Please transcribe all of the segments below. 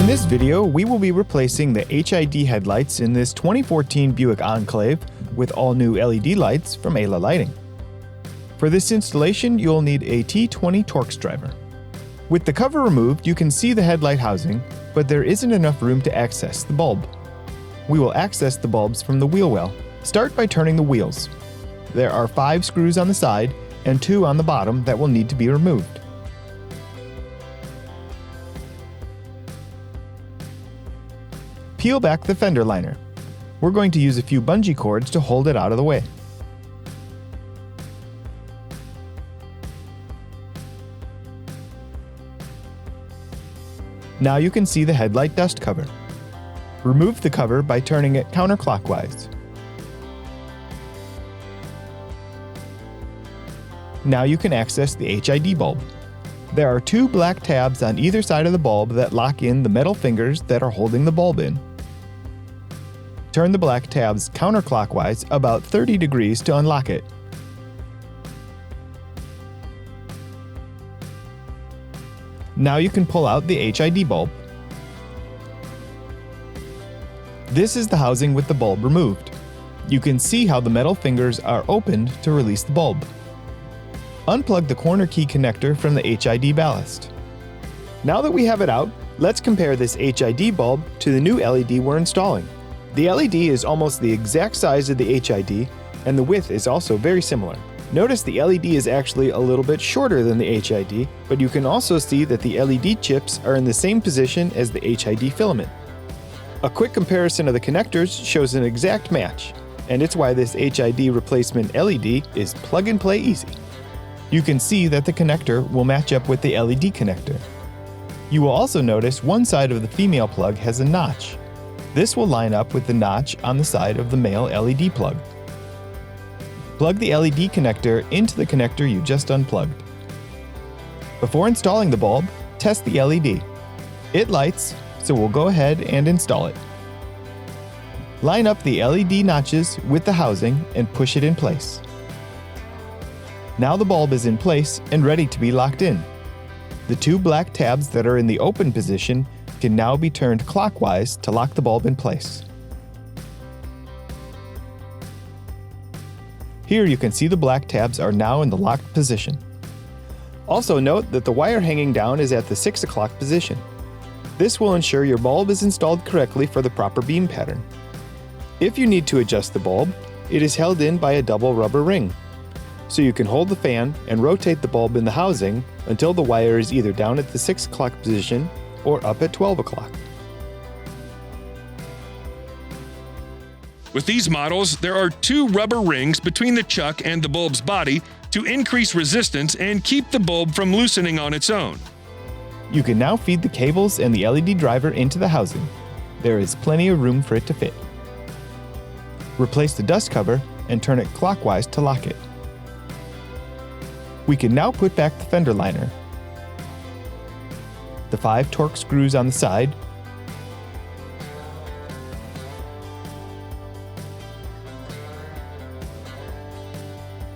In this video, we will be replacing the HID headlights in this 2014 Buick Enclave with all new LED lights from Ayla Lighting. For this installation, you'll need a T20 Torx driver. With the cover removed, you can see the headlight housing, but there isn't enough room to access the bulb. We will access the bulbs from the wheel well. Start by turning the wheels. There are 5 screws on the side and 2 on the bottom that will need to be removed. Peel back the fender liner. We're going to use a few bungee cords to hold it out of the way. Now you can see the headlight dust cover. Remove the cover by turning it counterclockwise. Now you can access the HID bulb. There are 2 black tabs on either side of the bulb that lock in the metal fingers that are holding the bulb in. Turn the black tabs counterclockwise about 30 degrees to unlock it. Now you can pull out the HID bulb. This is the housing with the bulb removed. You can see how the metal fingers are opened to release the bulb. Unplug the corner key connector from the HID ballast. Now that we have it out, let's compare this HID bulb to the new LED we're installing. The LED is almost the exact size of the HID, and the width is also very similar. Notice the LED is actually a little bit shorter than the HID, but you can also see that the LED chips are in the same position as the HID filament. A quick comparison of the connectors shows an exact match, and it's why this HID replacement LED is plug-and-play easy. You can see that the connector will match up with the LED connector. You will also notice one side of the female plug has a notch. This will line up with the notch on the side of the male LED plug. Plug the LED connector into the connector you just unplugged. Before installing the bulb, test the LED. It lights, so we'll go ahead and install it. Line up the LED notches with the housing and push it in place. Now the bulb is in place and ready to be locked in. The 2 black tabs that are in the open position can now be turned clockwise to lock the bulb in place. Here you can see the black tabs are now in the locked position. Also note that the wire hanging down is at the 6 o'clock position. This will ensure your bulb is installed correctly for the proper beam pattern. If you need to adjust the bulb, it is held in by a double rubber ring. So you can hold the fan and rotate the bulb in the housing until the wire is either down at the 6 o'clock position or up at 12 o'clock. With these models, there are 2 rubber rings between the chuck and the bulb's body to increase resistance and keep the bulb from loosening on its own. You can now feed the cables and the LED driver into the housing. There is plenty of room for it to fit. Replace the dust cover and turn it clockwise to lock it. We can now put back the fender liner, the 5 Torx screws on the side,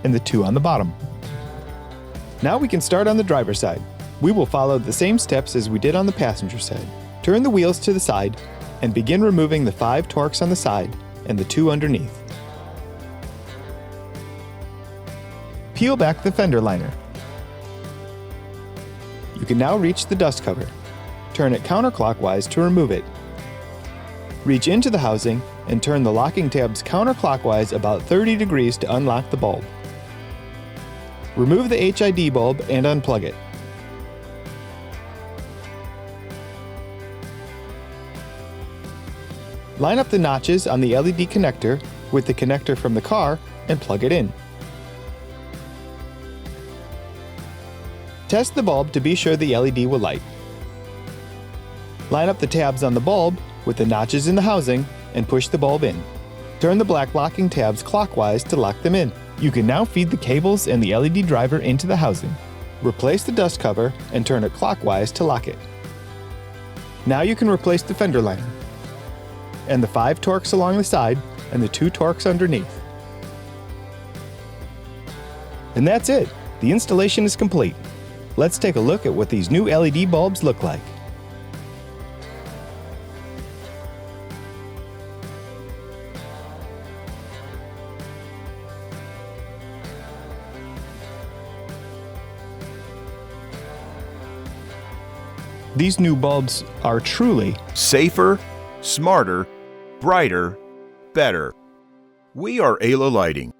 and the 2 on the bottom. Now we can start on the driver's side. We will follow the same steps as we did on the passenger side. Turn the wheels to the side and begin removing the 5 Torx on the side and the 2 underneath. Peel back the fender liner. You can now reach the dust cover. Turn it counterclockwise to remove it. Reach into the housing and turn the locking tabs counterclockwise about 30 degrees to unlock the bulb. Remove the HID bulb and unplug it. Line up the notches on the LED connector with the connector from the car and plug it in. Test the bulb to be sure the LED will light. Line up the tabs on the bulb with the notches in the housing and push the bulb in. Turn the black locking tabs clockwise to lock them in. You can now feed the cables and the LED driver into the housing. Replace the dust cover and turn it clockwise to lock it. Now you can replace the fender liner and the 5 Torx along the side and the 2 Torx underneath. And that's it. The installation is complete. Let's take a look at what these new LED bulbs look like. These new bulbs are truly safer, smarter, brighter, better. We are Ayla Lighting.